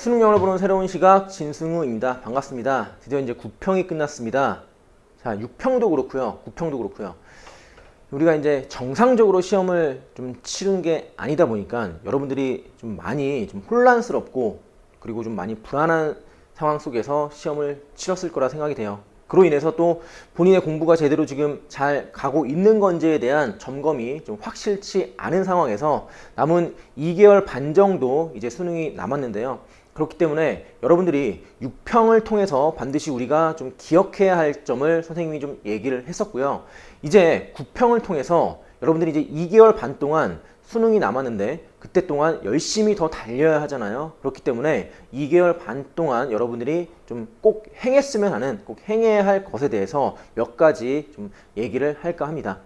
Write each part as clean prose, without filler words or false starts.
수능 영어를 보는 새로운 시각 진승우입니다. 반갑습니다. 드디어 이제 9평이 끝났습니다. 자, 6평도 그렇고요. 9평도 그렇고요. 우리가 이제 정상적으로 시험을 좀 치른 게 아니다 보니까 여러분들이 좀 많이 좀 혼란스럽고 그리고 좀 많이 불안한 상황 속에서 시험을 치렀을 거라 생각이 돼요. 그로 인해서 또 본인의 공부가 제대로 지금 잘 가고 있는 건지에 대한 점검이 좀 확실치 않은 상황에서 남은 2개월 반 정도 이제 수능이 남았는데요. 그렇기 때문에 여러분들이 6평을 통해서 반드시 우리가 좀 기억해야 할 점을 선생님이 좀 얘기를 했었고요. 이제 9평을 통해서 여러분들이 이제 2개월 반 동안 수능이 남았는데 그때 동안 열심히 더 달려야 하잖아요. 그렇기 때문에 2개월 반 동안 여러분들이 좀 꼭 행했으면 하는, 꼭 행해야 할 것에 대해서 몇 가지 좀 얘기를 할까 합니다.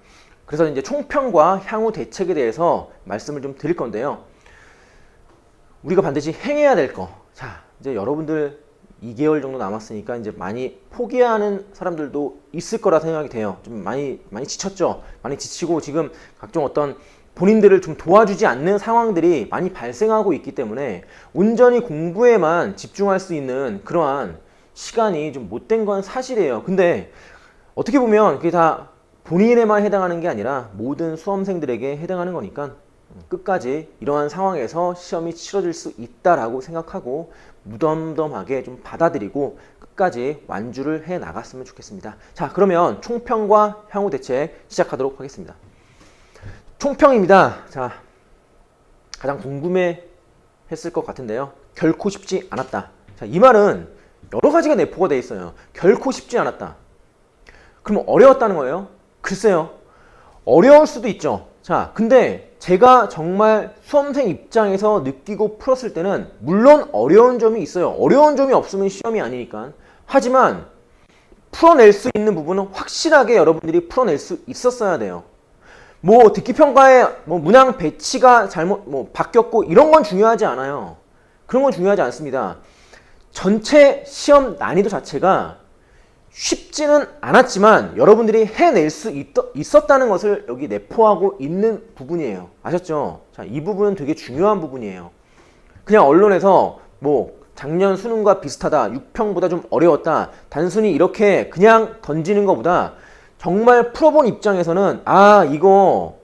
그래서 이제 총평과 향후 대책에 대해서 말씀을 좀 드릴 건데요. 우리가 반드시 행해야 될 거. 자, 이제 여러분들 2개월 정도 남았으니까 이제 많이 포기하는 사람들도 있을 거라 생각이 돼요. 좀 많이 지쳤죠? 많이 지치고 지금 각종 어떤 본인들을 좀 도와주지 않는 상황들이 많이 발생하고 있기 때문에 온전히 공부에만 집중할 수 있는 그러한 시간이 좀 못된 건 사실이에요. 근데 어떻게 보면 그게 다 본인에만 해당하는 게 아니라 모든 수험생들에게 해당하는 거니까 끝까지 이러한 상황에서 시험이 치러질 수 있다라고 생각하고 무덤덤하게 좀 받아들이고 끝까지 완주를 해 나갔으면 좋겠습니다. 자, 그러면 총평과 향후 대책 시작하도록 하겠습니다. 총평입니다. 자, 가장 궁금해 했을 것 같은데요. 결코 쉽지 않았다. 자, 이 말은 여러 가지가 내포가 되어 있어요. 결코 쉽지 않았다. 그럼 어려웠다는 거예요? 글쎄요. 어려울 수도 있죠. 자, 근데 제가 정말 수험생 입장에서 느끼고 풀었을 때는 물론 어려운 점이 있어요. 어려운 점이 없으면 시험이 아니니까. 하지만 풀어낼 수 있는 부분은 확실하게 여러분들이 풀어낼 수 있었어야 돼요. 뭐 듣기평가에 뭐 문항 배치가 잘못 바뀌었고 이런 건 중요하지 않아요. 그런 건 중요하지 않습니다. 전체 시험 난이도 자체가 쉽지는 않았지만 여러분들이 해낼 수 있었다는 것을 여기 내포하고 있는 부분이에요. 아셨죠? 자, 이 부분은 되게 중요한 부분이에요. 그냥 언론에서 뭐 작년 수능과 비슷하다, 6평보다 좀 어려웠다, 단순히 이렇게 그냥 던지는 것보다 정말 풀어본 입장에서는 아, 이거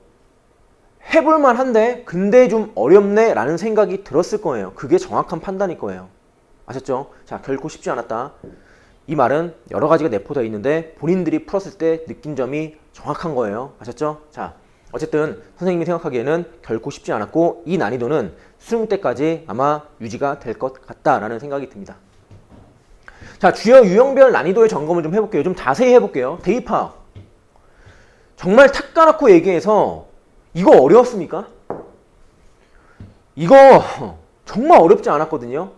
해볼만 한데 근데 좀 어렵네 라는 생각이 들었을 거예요. 그게 정확한 판단일 거예요. 아셨죠? 자, 결코 쉽지 않았다. 이 말은 여러 가지가 내포되어 있는데 본인들이 풀었을 때 느낀 점이 정확한 거예요. 아셨죠? 자, 어쨌든 선생님이 생각하기에는 결코 쉽지 않았고 이 난이도는 수능 때까지 아마 유지가 될 것 같다라는 생각이 듭니다. 자, 주요 유형별 난이도의 점검을 좀 해볼게요. 좀 자세히 해볼게요. 대입학. 정말 탁 까놓고 얘기해서 이거 어려웠습니까? 이거 정말 어렵지 않았거든요.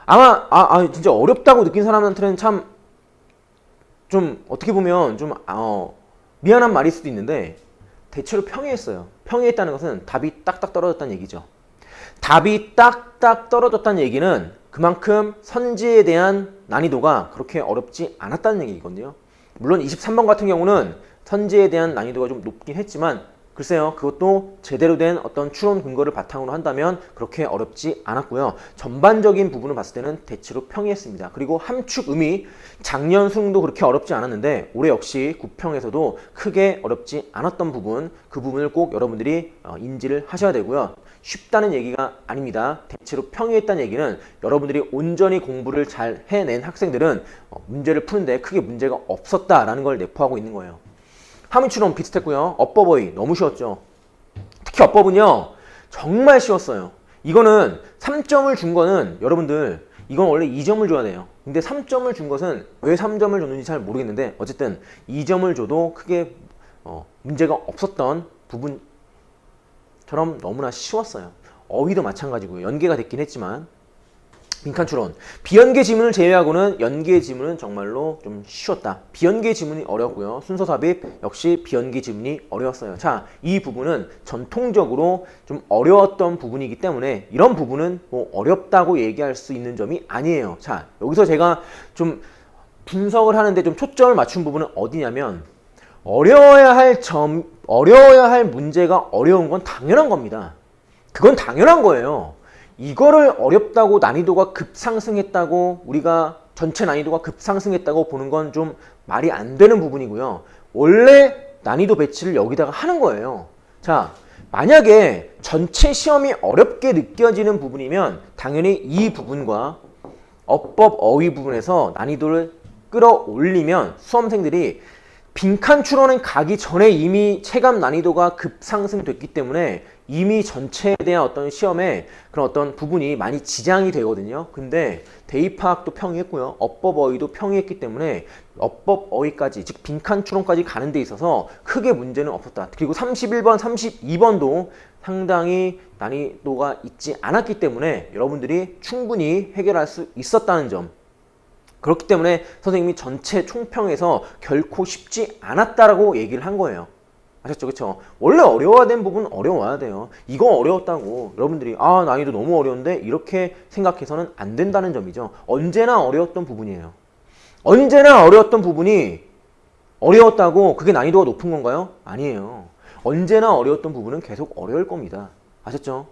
아마 진짜 어렵다고 느낀 사람한테는 참 좀 어떻게 보면 좀 미안한 말일 수도 있는데 대체로 평이했어요. 평이했다는 것은 답이 딱딱 떨어졌다는 얘기죠. 답이 딱딱 떨어졌다는 얘기는 그만큼 선지에 대한 난이도가 그렇게 어렵지 않았다는 얘기거든요. 물론 23번 같은 경우는 선지에 대한 난이도가 좀 높긴 했지만 글쎄요, 그것도 제대로 된 어떤 추론 근거를 바탕으로 한다면 그렇게 어렵지 않았고요. 전반적인 부분을 봤을 때는 대체로 평이했습니다. 그리고 함축음이 작년 수능도 그렇게 어렵지 않았는데 올해 역시 9평에서도 크게 어렵지 않았던 부분, 그 부분을 꼭 여러분들이 인지를 하셔야 되고요. 쉽다는 얘기가 아닙니다. 대체로 평이했다는 얘기는 여러분들이 온전히 공부를 잘 해낸 학생들은 문제를 푸는데 크게 문제가 없었다라는 걸 내포하고 있는 거예요. 함유추론 비슷했고요. 어법어휘 너무 쉬웠죠. 특히 어법은요 정말 쉬웠어요. 이거는 3점을 준 거는 여러분들 이건 원래 2점을 줘야 돼요. 근데 3점을 준 것은 왜 3점을 줬는지 잘 모르겠는데 어쨌든 2점을 줘도 크게 문제가 없었던 부분처럼 너무나 쉬웠어요. 어휘도 마찬가지고요. 연계가 됐긴 했지만 빈칸추론. 비연계 지문을 제외하고는 연계 지문은 정말로 좀 쉬웠다. 비연계 지문이 어렵고요. 순서 삽입 역시 비연계 지문이 어려웠어요. 자, 이 부분은 전통적으로 좀 어려웠던 부분이기 때문에 이런 부분은 뭐 어렵다고 얘기할 수 있는 점이 아니에요. 자, 여기서 제가 좀 분석을 하는데 좀 초점을 맞춘 부분은 어디냐면 어려워야 할 문제가 어려운 건 당연한 겁니다. 그건 당연한 거예요. 이거를 어렵다고 난이도가 급상승했다고 우리가 전체 난이도가 급상승했다고 보는 건 좀 말이 안 되는 부분이고요. 원래 난이도 배치를 여기다가 하는 거예요. 자, 만약에 전체 시험이 어렵게 느껴지는 부분이면 당연히 이 부분과 어법, 어휘 부분에서 난이도를 끌어올리면 수험생들이 빈칸 추론은 가기 전에 이미 체감 난이도가 급상승됐기 때문에 이미 전체에 대한 어떤 시험에 그런 어떤 부분이 많이 지장이 되거든요. 근데 대입파악도 평이했고요. 어법, 어휘도 평이했기 때문에 어법, 어휘까지 즉 빈칸 추론까지 가는 데 있어서 크게 문제는 없었다. 그리고 31번, 32번도 상당히 난이도가 있지 않았기 때문에 여러분들이 충분히 해결할 수 있었다는 점. 그렇기 때문에 선생님이 전체 총평에서 결코 쉽지 않았다라고 얘기를 한 거예요. 아셨죠? 그쵸? 원래 어려워야 되는 부분은 어려워야 돼요. 이거 어려웠다고 여러분들이 아 난이도 너무 어려운데 이렇게 생각해서는 안 된다는 점이죠. 언제나 어려웠던 부분이에요. 언제나 어려웠던 부분이 어려웠다고 그게 난이도가 높은 건가요? 아니에요. 언제나 어려웠던 부분은 계속 어려울 겁니다. 아셨죠?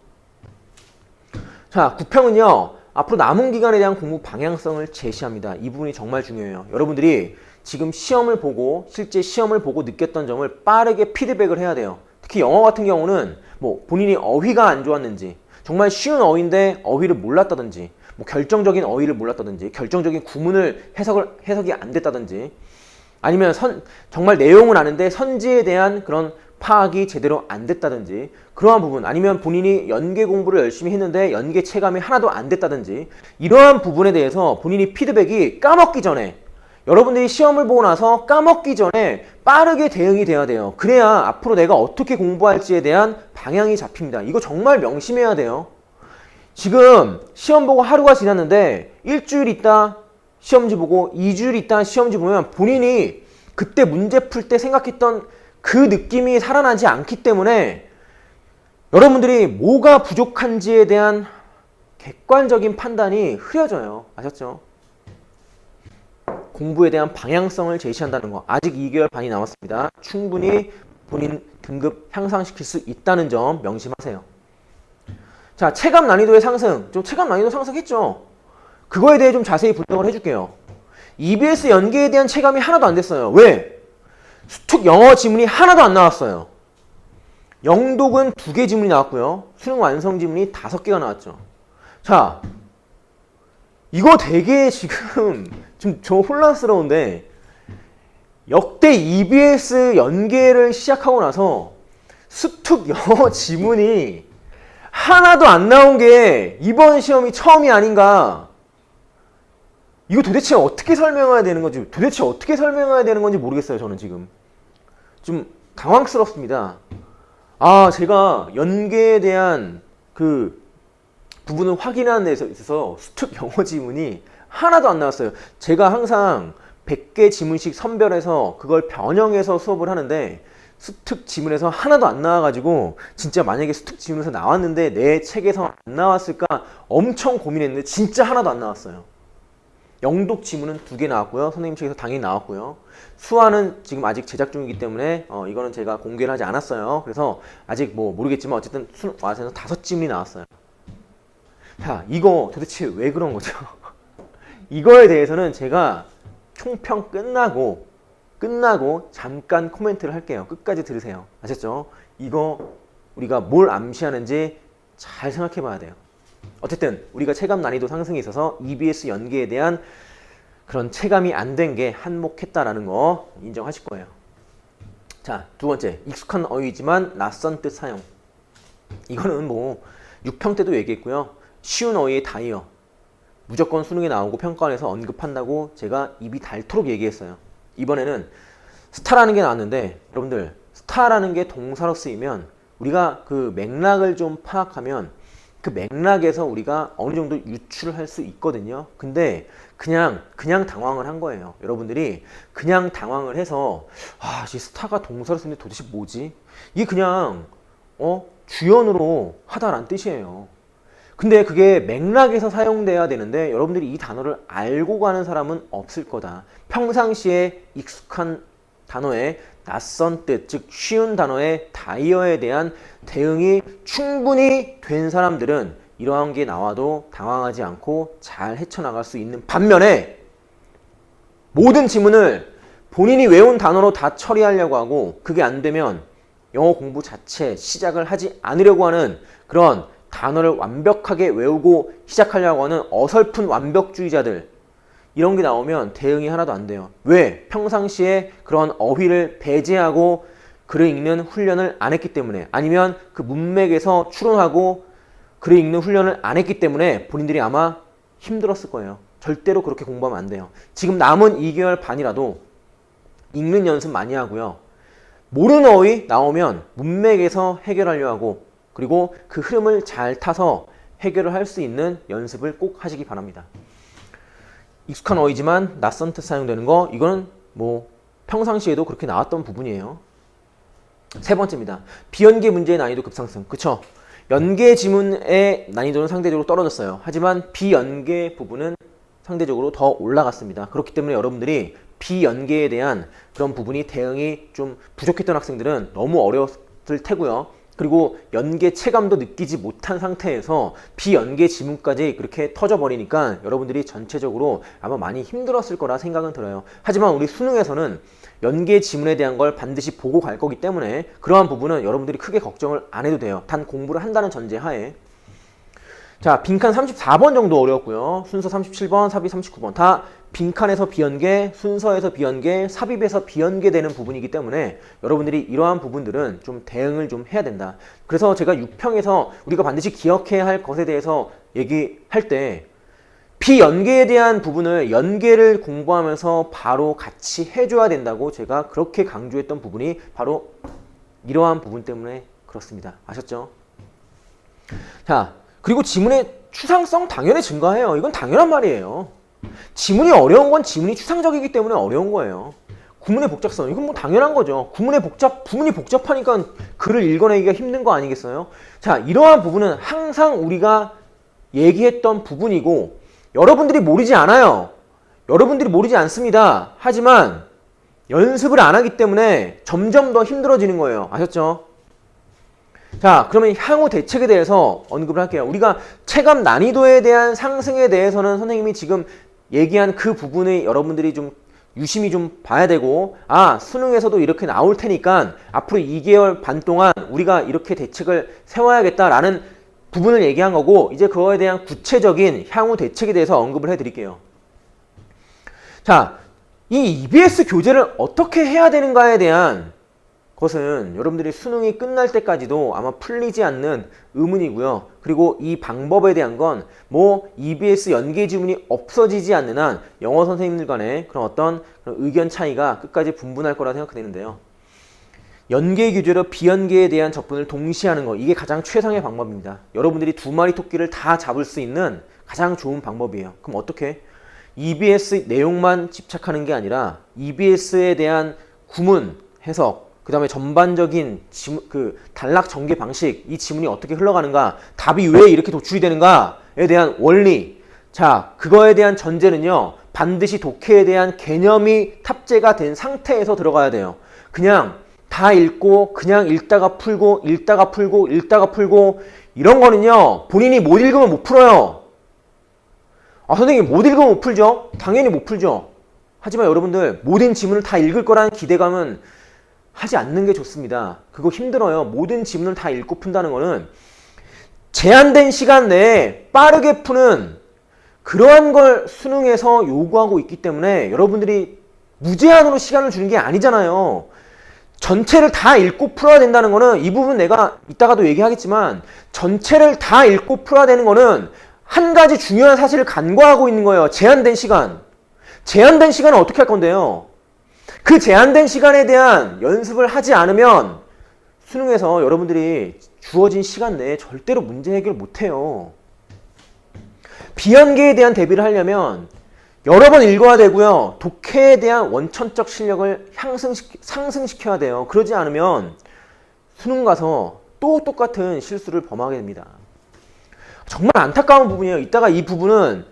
자, 9평은요. 앞으로 남은 기간에 대한 공부 방향성을 제시합니다. 이 부분이 정말 중요해요. 여러분들이 지금 시험을 보고 실제 시험을 보고 느꼈던 점을 빠르게 피드백을 해야 돼요. 특히 영어 같은 경우는 뭐 본인이 어휘가 안 좋았는지 정말 쉬운 어휘인데 어휘를 몰랐다든지 뭐 결정적인 어휘를 몰랐다든지 결정적인 구문을 해석이 안 됐다든지 아니면 정말 내용은 아는데 선지에 대한 그런 파악이 제대로 안 됐다든지 그러한 부분 아니면 본인이 연계 공부를 열심히 했는데 연계 체감이 하나도 안 됐다든지 이러한 부분에 대해서 본인이 피드백이 까먹기 전에 여러분들이 시험을 보고 나서 까먹기 전에 빠르게 대응이 돼야 돼요. 그래야 앞으로 내가 어떻게 공부할지에 대한 방향이 잡힙니다. 이거 정말 명심해야 돼요. 지금 시험 보고 하루가 지났는데 일주일 있다 시험지 보고 2주일 있다 시험지 보면 본인이 그때 문제 풀 때 생각했던 그 느낌이 살아나지 않기 때문에 여러분들이 뭐가 부족한지에 대한 객관적인 판단이 흐려져요. 아셨죠? 공부에 대한 방향성을 제시한다는 거. 아직 2개월 반이 남았습니다. 충분히 본인 등급 향상시킬 수 있다는 점 명심하세요. 자, 체감 난이도의 상승. 좀 체감 난이도 상승했죠? 그거에 대해 좀 자세히 분석을 해줄게요. EBS 연계에 대한 체감이 하나도 안 됐어요. 왜? 수특 영어 지문이 하나도 안 나왔어요. 영독은 2개 지문이 나왔고요. 수능 완성 지문이 5개가 나왔죠. 자, 이거 되게 지금 좀 혼란스러운데 역대 EBS 연계를 시작하고 나서 수특 영어 지문이 하나도 안 나온 게 이번 시험이 처음이 아닌가. 이거 도대체 어떻게 설명해야 되는 건지 모르겠어요. 저는 지금 좀 당황스럽습니다. 아, 제가 연계에 대한 그 부분을 확인하는 데 있어서 수특 영어 지문이 하나도 안 나왔어요. 제가 항상 100개 지문씩 선별해서 그걸 변형해서 수업을 하는데 수특 지문에서 하나도 안 나와가지고 진짜 만약에 수특 지문에서 나왔는데 내 책에서 안 나왔을까 엄청 고민했는데 진짜 하나도 안 나왔어요. 영독 지문은 2개 나왔고요. 선생님 책에서 당연히 나왔고요. 수화는 지금 아직 제작 중이기 때문에 이거는 제가 공개를 하지 않았어요. 그래서 아직 뭐 모르겠지만 어쨌든 와서는 5지문이 나왔어요. 자, 이거 도대체 왜 그런 거죠? 이거에 대해서는 제가 총평 끝나고 잠깐 코멘트를 할게요. 끝까지 들으세요. 아셨죠? 이거 우리가 뭘 암시하는지 잘 생각해 봐야 돼요. 어쨌든 우리가 체감 난이도 상승에 있어서 EBS 연계에 대한 그런 체감이 안 된 게 한몫했다라는 거 인정하실 거예요. 자, 2번째, 익숙한 어휘지만 낯선 뜻 사용. 이거는 뭐 6평 때도 얘기했고요. 쉬운 어휘의 다이어. 무조건 수능에 나오고 평가원에서 언급한다고 제가 입이 닳도록 얘기했어요. 이번에는 스타라는 게 나왔는데 여러분들 스타라는 게 동사로 쓰이면 우리가 그 맥락을 좀 파악하면 그 맥락에서 우리가 어느 정도 유출을 할 수 있거든요. 근데 그냥 당황을 한 거예요. 여러분들이 그냥 당황을 해서 아, 이 스타가 동사로 쓰는데 도대체 뭐지? 이게 그냥 주연으로 하다라는 뜻이에요. 근데 그게 맥락에서 사용돼야 되는데 여러분들이 이 단어를 알고 가는 사람은 없을 거다. 평상시에 익숙한 단어의 낯선 뜻, 즉 쉬운 단어의 다이어에 대한 대응이 충분히 된 사람들은 이러한 게 나와도 당황하지 않고 잘 헤쳐나갈 수 있는 반면에 모든 지문을 본인이 외운 단어로 다 처리하려고 하고 그게 안 되면 영어 공부 자체 시작을 하지 않으려고 하는 그런 단어를 완벽하게 외우고 시작하려고 하는 어설픈 완벽주의자들, 이런 게 나오면 대응이 하나도 안 돼요. 왜? 평상시에 그런 어휘를 배제하고 글을 읽는 훈련을 안 했기 때문에, 아니면 그 문맥에서 추론하고 글을 읽는 훈련을 안 했기 때문에 본인들이 아마 힘들었을 거예요. 절대로 그렇게 공부하면 안 돼요. 지금 남은 2개월 반이라도 읽는 연습 많이 하고요. 모르는 어휘 나오면 문맥에서 해결하려고 하고, 그리고 그 흐름을 잘 타서 해결을 할 수 있는 연습을 꼭 하시기 바랍니다. 익숙한 어휘지만 낯선 뜻 사용되는 거, 이거는 뭐 평상시에도 그렇게 나왔던 부분이에요. 세 번째입니다. 비연계 문제의 난이도 급상승. 그쵸? 연계 지문의 난이도는 상대적으로 떨어졌어요. 하지만 비연계 부분은 상대적으로 더 올라갔습니다. 그렇기 때문에 여러분들이 비연계에 대한 그런 부분이 대응이 좀 부족했던 학생들은 너무 어려웠을 테고요. 그리고 연계 체감도 느끼지 못한 상태에서 비연계 지문까지 그렇게 터져버리니까 여러분들이 전체적으로 아마 많이 힘들었을 거라 생각은 들어요. 하지만 우리 수능에서는 연계 지문에 대한 걸 반드시 보고 갈 거기 때문에 그러한 부분은 여러분들이 크게 걱정을 안 해도 돼요. 단 공부를 한다는 전제 하에. 자, 빈칸 34번 정도 어려웠고요. 순서 37번, 삽입 39번. 다 빈칸에서 비연계, 순서에서 비연계, 삽입에서 비연계되는 부분이기 때문에 여러분들이 이러한 부분들은 좀 대응을 좀 해야 된다. 그래서 제가 6평에서 우리가 반드시 기억해야 할 것에 대해서 얘기할 때 비연계에 대한 부분을 연계를 공부하면서 바로 같이 해줘야 된다고 제가 그렇게 강조했던 부분이 바로 이러한 부분 때문에 그렇습니다. 아셨죠? 자, 그리고 지문의 추상성 당연히 증가해요. 이건 당연한 말이에요. 지문이 어려운 건 지문이 추상적이기 때문에 어려운 거예요. 구문의 복잡성, 이건 뭐 당연한 거죠. 구문이 복잡하니까 글을 읽어내기가 힘든 거 아니겠어요? 자, 이러한 부분은 항상 우리가 얘기했던 부분이고 여러분들이 모르지 않아요. 여러분들이 모르지 않습니다. 하지만 연습을 안 하기 때문에 점점 더 힘들어지는 거예요. 아셨죠? 자, 그러면 향후 대책에 대해서 언급을 할게요. 우리가 체감 난이도에 대한 상승에 대해서는 선생님이 지금 얘기한 그 부분에 여러분들이 좀 유심히 좀 봐야 되고, 아, 수능에서도 이렇게 나올 테니까 앞으로 2개월 반 동안 우리가 이렇게 대책을 세워야겠다라는 부분을 얘기한 거고, 이제 그거에 대한 구체적인 향후 대책에 대해서 언급을 해드릴게요. 자, 이 EBS 교재를 어떻게 해야 되는가에 대한 것은 여러분들이 수능이 끝날 때까지도 아마 풀리지 않는 의문이고요. 그리고 이 방법에 대한 건 뭐 EBS 연계 지문이 없어지지 않는 한 영어 선생님들 간의 그런 어떤 의견 차이가 끝까지 분분할 거라 생각되는데요. 연계 교재로 비연계에 대한 접근을 동시에 하는 거, 이게 가장 최상의 방법입니다. 여러분들이 두 마리 토끼를 다 잡을 수 있는 가장 좋은 방법이에요. 그럼 어떻게? EBS 내용만 집착하는 게 아니라 EBS에 대한 구문, 해석, 그 다음에 전반적인 그 단락 전개 방식, 이 지문이 어떻게 흘러가는가, 답이 왜 이렇게 도출이 되는가에 대한 원리, 자, 그거에 대한 전제는요, 반드시 독해에 대한 개념이 탑재가 된 상태에서 들어가야 돼요. 그냥 다 읽고 그냥 읽다가 풀고 읽다가 풀고 읽다가 풀고 이런 거는요, 본인이 못 읽으면 못 풀어요. 아, 선생님 못 읽으면 못 풀죠? 당연히 못 풀죠. 하지만 여러분들 모든 지문을 다 읽을 거라는 기대감은 하지 않는 게 좋습니다. 그거 힘들어요. 모든 지문을 다 읽고 푼다는 거는 제한된 시간 내에 빠르게 푸는 그러한 걸 수능에서 요구하고 있기 때문에 여러분들이 무제한으로 시간을 주는 게 아니잖아요. 전체를 다 읽고 풀어야 된다는 거는, 이 부분 내가 이따가도 얘기하겠지만 전체를 다 읽고 풀어야 되는 거는 한 가지 중요한 사실을 간과하고 있는 거예요. 제한된 시간. 제한된 시간은 어떻게 할 건데요? 그 제한된 시간에 대한 연습을 하지 않으면 수능에서 여러분들이 주어진 시간 내에 절대로 문제 해결 못해요. 비연계에 대한 대비를 하려면 여러 번 읽어야 되고요. 독해에 대한 원천적 실력을 상승시켜야 돼요. 그러지 않으면 수능 가서 또 똑같은 실수를 범하게 됩니다. 정말 안타까운 부분이에요. 이따가 이 부분은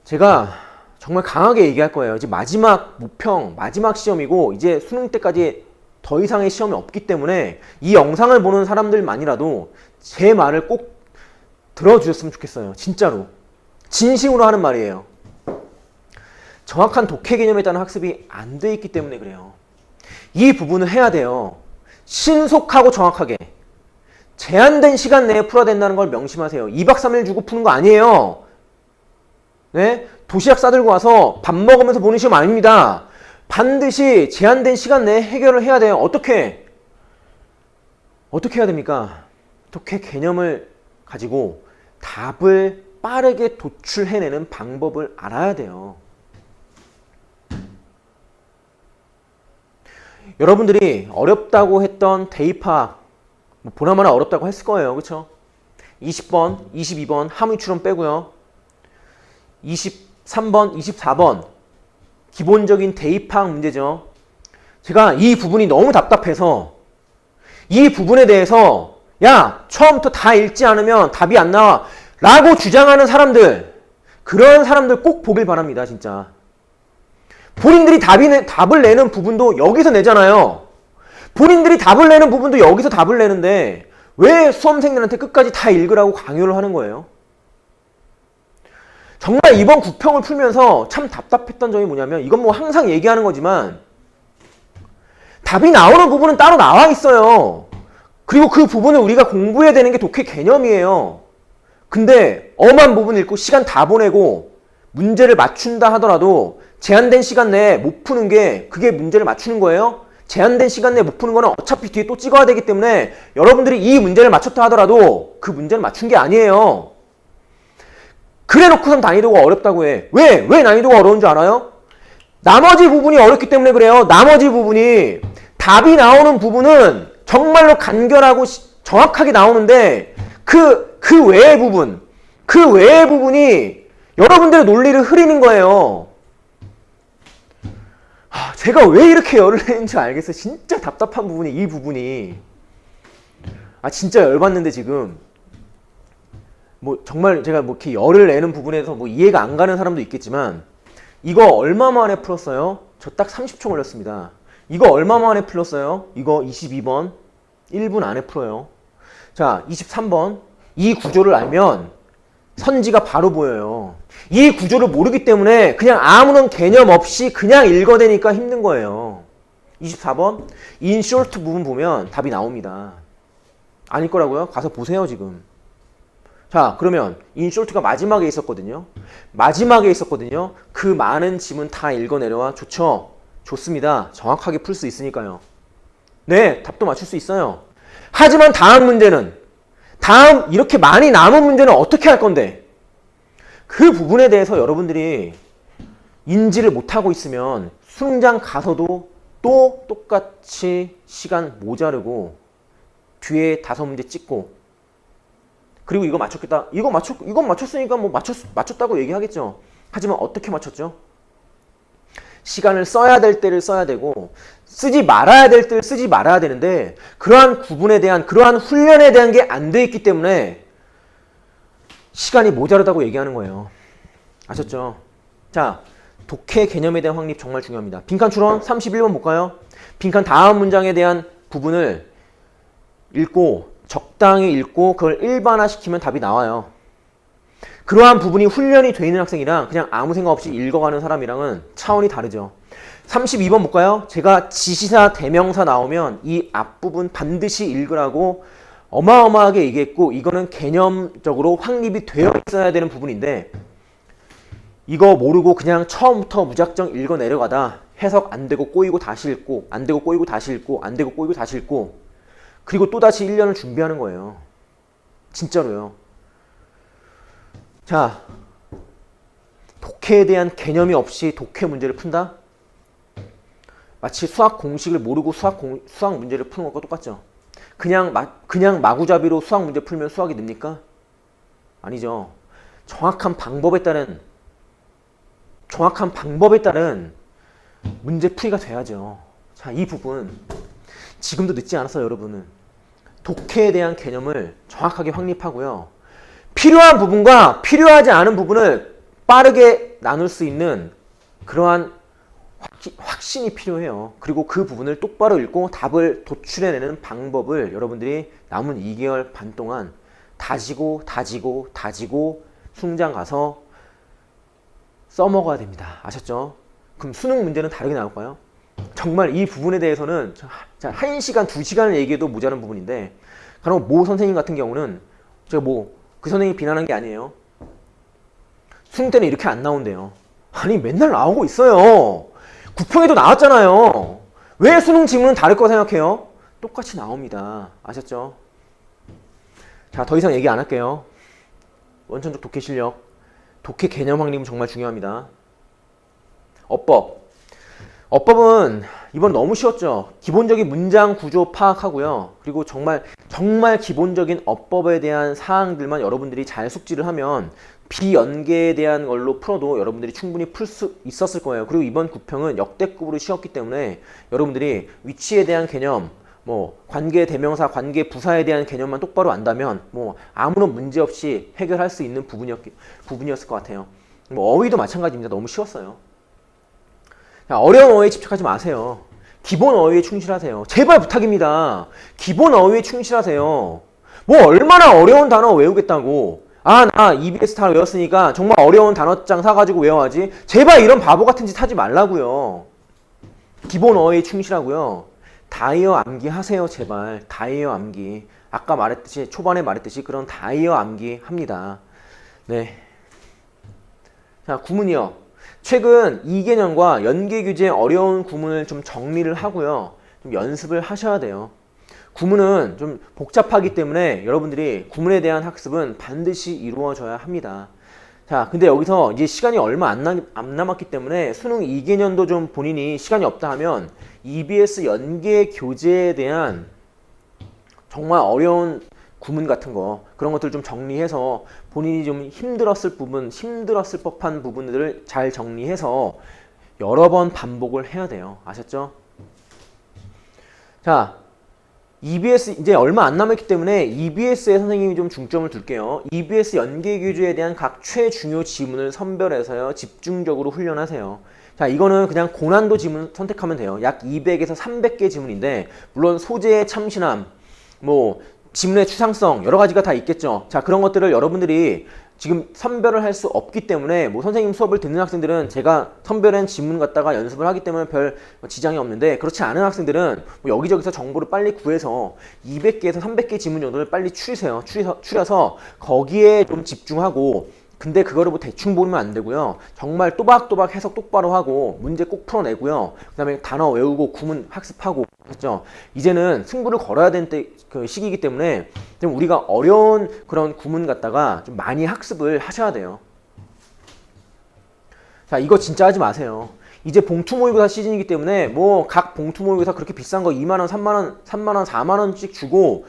제가 정말 강하게 얘기할 거예요. 이제 마지막 모평, 마지막 시험이고 이제 수능 때까지 더 이상의 시험이 없기 때문에 이 영상을 보는 사람들만이라도 제 말을 꼭 들어주셨으면 좋겠어요. 진짜로. 진심으로 하는 말이에요. 정확한 독해 개념에 따른 학습이 안 돼 있기 때문에 그래요. 이 부분을 해야 돼요. 신속하고 정확하게. 제한된 시간 내에 풀어야 된다는 걸 명심하세요. 2박 3일 주고 푸는 거 아니에요. 네? 도시락 싸들고 와서 밥 먹으면서 보는 시험 아닙니다. 반드시 제한된 시간 내에 해결을 해야 돼요. 어떻게 해야 됩니까? 독해 개념을 가지고 답을 빠르게 도출해내는 방법을 알아야 돼요. 여러분들이 어렵다고 했던 대입학 보나마나 어렵다고 했을 거예요. 그렇죠? 20번, 22번 함유추론 빼고요. 23번, 24번 기본적인 대입학 문제죠. 제가 이 부분이 너무 답답해서 이 부분에 대해서 야, 처음부터 다 읽지 않으면 답이 안 나와 라고 주장하는 사람들, 그런 사람들 꼭 보길 바랍니다. 진짜. 본인들이 답을 내는 부분도 여기서 내잖아요. 본인들이 답을 내는 부분도 여기서 답을 내는데 왜 수험생들한테 끝까지 다 읽으라고 강요를 하는 거예요? 정말 이번 국평을 풀면서 참 답답했던 점이 뭐냐면, 이건 뭐 항상 얘기하는 거지만 답이 나오는 부분은 따로 나와 있어요. 그리고 그 부분을 우리가 공부해야 되는 게 독해 개념이에요. 근데 엄한 부분 읽고 시간 다 보내고 문제를 맞춘다 하더라도 제한된 시간 내에 못 푸는 게 그게 문제를 맞추는 거예요? 제한된 시간 내에 못 푸는 거는 어차피 뒤에 또 찍어야 되기 때문에 여러분들이 이 문제를 맞췄다 하더라도 그 문제를 맞춘 게 아니에요. 그래 놓고선 난이도가 어렵다고 해. 왜 난이도가 어려운 줄 알아요? 나머지 부분이 어렵기 때문에 그래요. 나머지 부분이, 답이 나오는 부분은 정말로 간결하고 정확하게 나오는데 그 외의 부분이 여러분들의 논리를 흐리는 거예요. 제가 왜 이렇게 열을 내는지 알겠어요. 진짜 답답한 부분이 이 부분이. 진짜 열받는데 지금. 뭐 정말 제가 뭐 이렇게 열을 내는 부분에서 뭐 이해가 안 가는 사람도 있겠지만, 이거 얼마 만에 풀었어요? 저 딱 30초 걸렸습니다. 이거 얼마 만에 풀었어요? 이거 22번 1분 안에 풀어요. 자, 23번 이 구조를 알면 선지가 바로 보여요. 이 구조를 모르기 때문에 그냥 아무런 개념 없이 그냥 읽어대니까 힘든 거예요. 24번 인쇼트 부분 보면 답이 나옵니다. 아닐 거라고요? 가서 보세요 지금. 자, 그러면 인쇼트가 마지막에 있었거든요. 그 많은 지문 다 읽어내려와. 좋죠? 좋습니다. 정확하게 풀 수 있으니까요. 네, 답도 맞출 수 있어요. 하지만 다음 이렇게 많이 남은 문제는 어떻게 할 건데? 그 부분에 대해서 여러분들이 인지를 못하고 있으면 수능장 가서도 또 똑같이 시간 모자르고 뒤에 5문제 찍고, 그리고 이거 맞췄겠다. 이건 맞췄으니까 뭐 맞췄다고 얘기하겠죠. 하지만 어떻게 맞췄죠? 시간을 써야 될 때를 써야 되고 쓰지 말아야 될 때를 쓰지 말아야 되는데, 그러한 구분에 대한, 그러한 훈련에 대한 게 안 돼 있기 때문에 시간이 모자르다고 얘기하는 거예요. 아셨죠? 자, 독해 개념에 대한 확립 정말 중요합니다. 빈칸 추론 31번 볼까요? 빈칸 다음 문장에 대한 부분을 적당히 읽고 그걸 일반화시키면 답이 나와요. 그러한 부분이 훈련이 돼 있는 학생이랑 그냥 아무 생각 없이 읽어가는 사람이랑은 차원이 다르죠. 32번 볼까요? 제가 지시사, 대명사 나오면 이 앞부분 반드시 읽으라고 어마어마하게 얘기했고, 이거는 개념적으로 확립이 되어 있어야 되는 부분인데, 이거 모르고 그냥 처음부터 무작정 읽어 내려가다 해석 안 되고 꼬이고 다시 읽고, 안 되고 꼬이고 다시 읽고, 안 되고 꼬이고 다시 읽고, 그리고 또다시 1년을 준비하는 거예요. 진짜로요. 자, 독해에 대한 개념이 없이 독해 문제를 푼다? 마치 수학 공식을 모르고 수학 문제를 푸는 것과 똑같죠. 그냥 마구잡이로 수학 문제 풀면 수학이 늡니까? 아니죠. 정확한 방법에 따른 문제 풀이가 돼야죠. 자, 이 부분 지금도 늦지 않았어요. 여러분은 독해에 대한 개념을 정확하게 확립하고요. 필요한 부분과 필요하지 않은 부분을 빠르게 나눌 수 있는 그러한 확신이 필요해요. 그리고 그 부분을 똑바로 읽고 답을 도출해내는 방법을 여러분들이 남은 2개월 반 동안 다지고 다지고 다지고 수능장 가서 써먹어야 됩니다. 아셨죠? 그럼 수능 문제는 다르게 나올까요? 정말 이 부분에 대해서는 1시간, 2시간을 얘기해도 모자란 부분인데, 간혹 모 선생님 같은 경우는 제가 그 선생님이 비난한 게 아니에요. 수능 때는 이렇게 안 나온대요. 아니 맨날 나오고 있어요. 구평에도 나왔잖아요. 왜 수능 지문은 다를 거 생각해요? 똑같이 나옵니다. 아셨죠? 자, 더 이상 얘기 안 할게요. 원천적 독해 실력, 독해 개념 확립은 정말 중요합니다. 어법은 이번 너무 쉬웠죠. 기본적인 문장 구조 파악하고요. 그리고 정말 기본적인 어법에 대한 사항들만 여러분들이 잘 숙지를 하면 비연계에 대한 걸로 풀어도 여러분들이 충분히 풀 수 있었을 거예요. 그리고 이번 구평은 역대급으로 쉬웠기 때문에 여러분들이 위치에 대한 개념, 관계 대명사, 관계 부사에 대한 개념만 똑바로 안다면 아무런 문제 없이 해결할 수 있는 부분이었을 것 같아요. 어휘도 마찬가지입니다. 너무 쉬웠어요. 자, 어려운 어휘에 집착하지 마세요. 기본 어휘에 충실하세요. 제발 부탁입니다. 기본 어휘에 충실하세요. 얼마나 어려운 단어 외우겠다고. 나 EBS 다 외웠으니까 정말 어려운 단어장 사가지고 외워야지. 제발 이런 바보 같은 짓 하지 말라고요. 기본 어휘에 충실하고요. 다이어 암기 하세요. 제발. 다이어 암기. 아까 말했듯이, 초반에 말했듯이 그런 다이어 암기 합니다. 네. 자, 구문이요. 최근 이개념과 연계규제의 어려운 구문을 좀 정리를 하고요. 좀 연습을 하셔야 돼요. 구문은 좀 복잡하기 때문에 여러분들이 구문에 대한 학습은 반드시 이루어져야 합니다. 자, 근데 여기서 이제 시간이 얼마 안 남았기 때문에 수능 2개년도 좀 본인이 시간이 없다 하면 EBS 연계 교재에 대한 정말 어려운 구문 같은 거, 그런 것들 좀 정리해서 본인이 좀 힘들었을 법한 부분들을 잘 정리해서 여러 번 반복을 해야 돼요. 아셨죠? 자, EBS 이제 얼마 안 남았기 때문에 EBS에 선생님이 좀 중점을 둘게요. EBS 연계 교재에 대한 각 최중요 지문을 선별해서요. 집중적으로 훈련하세요. 자, 이거는 그냥 고난도 지문 선택하면 돼요. 약 200에서 300개 지문인데, 물론 소재의 참신함, 지문의 추상성 여러 가지가 다 있겠죠. 자, 그런 것들을 여러분들이 지금 선별을 할 수 없기 때문에 선생님 수업을 듣는 학생들은 제가 선별한 지문 갖다가 연습을 하기 때문에 별 지장이 없는데, 그렇지 않은 학생들은 여기저기서 정보를 빨리 구해서 200개에서 300개 지문 정도를 빨리 추려서 거기에 좀 집중하고, 근데 그거를 대충 보면 안 되고요. 정말 또박또박 해석 똑바로 하고 문제 꼭 풀어내고요. 그 다음에 단어 외우고 구문 학습하고, 그렇죠? 이제는 승부를 걸어야 되는 그 시기이기 때문에 좀 우리가 어려운 그런 구문 갖다가 좀 많이 학습을 하셔야 돼요. 자, 이거 진짜 하지 마세요. 이제 봉투 모의고사 시즌이기 때문에 각 봉투 모의고사 그렇게 비싼 거 2만원, 3만원, 3만원, 4만원씩 주고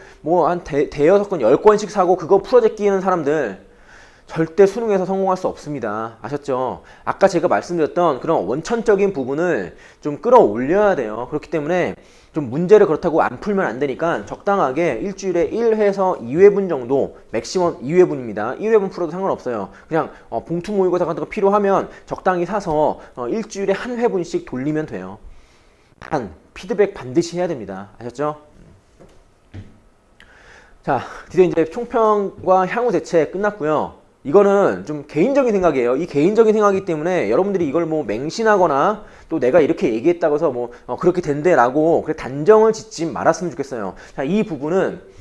한 대여섯 건 10권씩 사고 그거 풀어제끼는 사람들 절대 수능에서 성공할 수 없습니다. 아셨죠? 아까 제가 말씀드렸던 그런 원천적인 부분을 좀 끌어올려야 돼요. 그렇기 때문에 좀 문제를 그렇다고 안 풀면 안 되니까 적당하게 일주일에 1회에서 2회분 정도, 맥시멈 2회분입니다. 1회분 풀어도 상관없어요. 그냥 봉투 모의고사 같은 거 필요하면 적당히 사서 일주일에 한 회분씩 돌리면 돼요. 피드백 반드시 해야 됩니다. 아셨죠? 자, 드디어 이제 총평과 향후 대책 끝났고요. 이거는 좀 개인적인 생각이에요. 이 개인적인 생각이기 때문에 여러분들이 이걸 맹신하거나 또 내가 이렇게 얘기했다고 해서 그렇게 된대 라고 단정을 짓지 말았으면 좋겠어요. 자, 이 부분은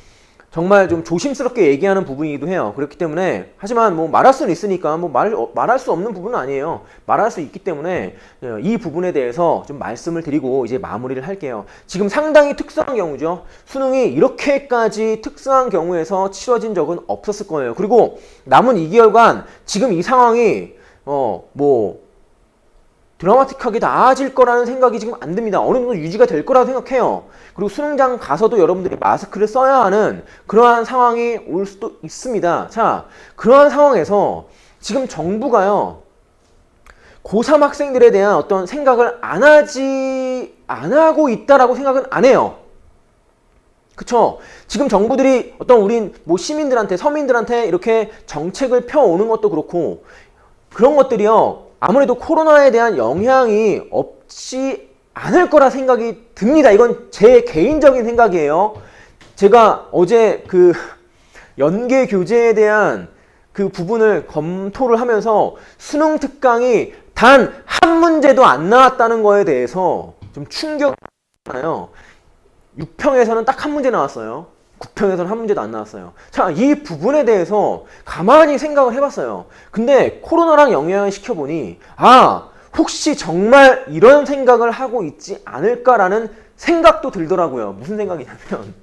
정말 좀 조심스럽게 얘기하는 부분이기도 해요. 그렇기 때문에, 하지만 말할 수는 있으니까 말할 수 없는 부분은 아니에요. 말할 수 있기 때문에 이 부분에 대해서 좀 말씀을 드리고 이제 마무리를 할게요. 지금 상당히 특수한 경우죠. 수능이 이렇게까지 특수한 경우에서 치러진 적은 없었을 거예요. 그리고 남은 2개월간 지금 이 상황이 드라마틱하게 나아질 거라는 생각이 지금 안 듭니다. 어느 정도 유지가 될 거라고 생각해요. 그리고 수능장 가서도 여러분들이 마스크를 써야 하는 그러한 상황이 올 수도 있습니다. 자, 그러한 상황에서 지금 정부가요, 고3 학생들에 대한 어떤 생각을 안 하고 있다라고 생각은 안 해요. 그쵸? 지금 정부들이 우린 시민들한테, 서민들한테 이렇게 정책을 펴오는 것도 그렇고, 그런 것들이요, 아무래도 코로나에 대한 영향이 없지 않을 거라 생각이 듭니다. 이건 제 개인적인 생각이에요. 제가 어제 연계 교재에 대한 그 부분을 검토를 하면서 수능 특강이 단 한 문제도 안 나왔다는 거에 대해서 좀 충격이잖아요. 6평에서는 딱 한 문제 나왔어요. 9평에서는 한 문제도 안 나왔어요. 자, 이 부분에 대해서 가만히 생각을 해봤어요. 근데 코로나랑 영향을 시켜보니 혹시 정말 이런 생각을 하고 있지 않을까라는 생각도 들더라고요. 무슨 생각이냐면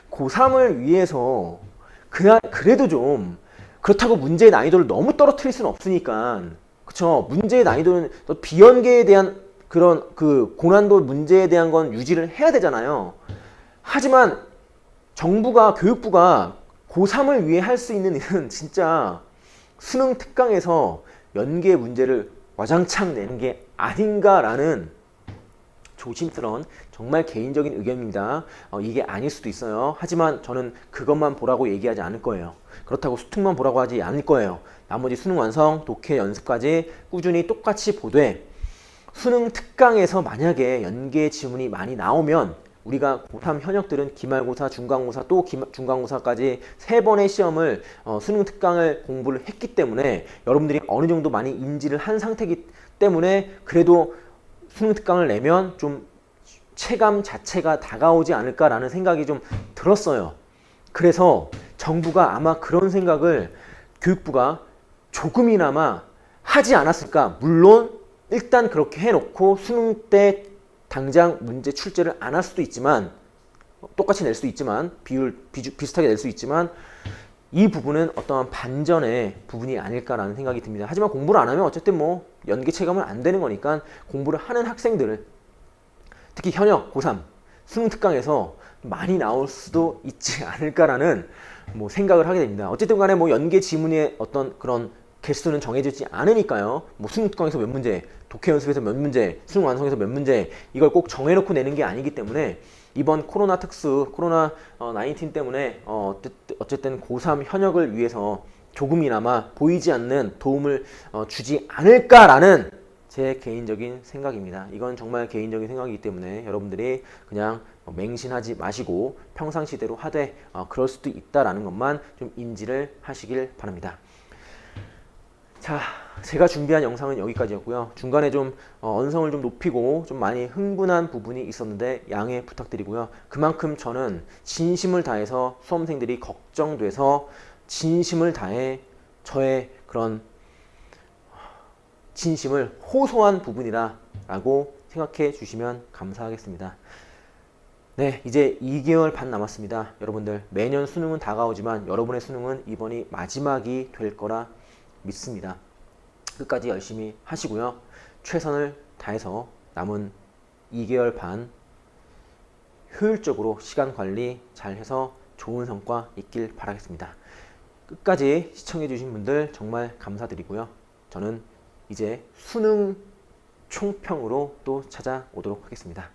고3을 위해서 그래도 좀 그렇다고 문제의 난이도를 너무 떨어뜨릴 수는 없으니까 그쵸? 문제의 난이도는 또 비연계에 대한 그런 그 고난도 문제에 대한 건 유지를 해야 되잖아요. 하지만 정부가 교육부가 고3을 위해 할 수 있는 일은 진짜 수능 특강에서 연계 문제를 와장창 내는 게 아닌가라는 조심스러운 정말 개인적인 의견입니다. 이게 아닐 수도 있어요. 하지만 저는 그것만 보라고 얘기하지 않을 거예요. 그렇다고 수특만 보라고 하지 않을 거예요. 나머지 수능 완성, 독해 연습까지 꾸준히 똑같이 보되 수능 특강에서 만약에 연계 지문이 많이 나오면 우리가 고3 현역들은 기말고사, 중간고사, 또 중간고사까지 3번의 시험을 수능 특강을 공부를 했기 때문에 여러분들이 어느 정도 많이 인지를 한 상태이기 때문에 그래도 수능 특강을 내면 좀 체감 자체가 다가오지 않을까라는 생각이 좀 들었어요. 그래서 정부가 아마 그런 생각을 교육부가 조금이나마 하지 않았을까. 물론 일단 그렇게 해놓고 수능 때 당장 문제 출제를 안 할 수도 있지만 똑같이 낼 수 있지만 비슷하게 낼 수 있지만 이 부분은 어떠한 반전의 부분이 아닐까라는 생각이 듭니다. 하지만 공부를 안 하면 어쨌든 뭐 연계 체감은 안 되는 거니까 공부를 하는 학생들 특히 현역 고3 수능 특강에서 많이 나올 수도 있지 않을까라는 뭐 생각을 하게 됩니다. 어쨌든 간에 뭐 연계 지문의 어떤 그런 개수는 정해지지 않으니까요. 뭐 수능 특강에서 몇 문제, 독해 연습에서 몇 문제, 수능 완성에서 몇 문제 이걸 꼭 정해놓고 내는 게 아니기 때문에 이번 코로나 19 때문에 어쨌든 고3 현역을 위해서 조금이나마 보이지 않는 도움을 주지 않을까라는 제 개인적인 생각입니다. 이건 정말 개인적인 생각이기 때문에 여러분들이 그냥 맹신하지 마시고 평상시대로 하되 그럴 수도 있다라는 것만 좀 인지를 하시길 바랍니다. 자, 제가 준비한 영상은 여기까지였고요. 중간에 좀 언성을 좀 높이고 좀 많이 흥분한 부분이 있었는데 양해 부탁드리고요. 그만큼 저는 진심을 다해서 수험생들이 걱정돼서 진심을 다해 저의 그런 진심을 호소한 부분이라 라고 생각해 주시면 감사하겠습니다. 네, 이제 2개월 반 남았습니다. 여러분들 매년 수능은 다가오지만 여러분의 수능은 이번이 마지막이 될 거라 믿습니다. 끝까지 열심히 하시고요. 최선을 다해서 남은 2개월 반 효율적으로 시간 관리 잘 해서 좋은 성과 있길 바라겠습니다. 끝까지 시청해 주신 분들 정말 감사드리고요. 저는 이제 수능 총평으로 또 찾아오도록 하겠습니다.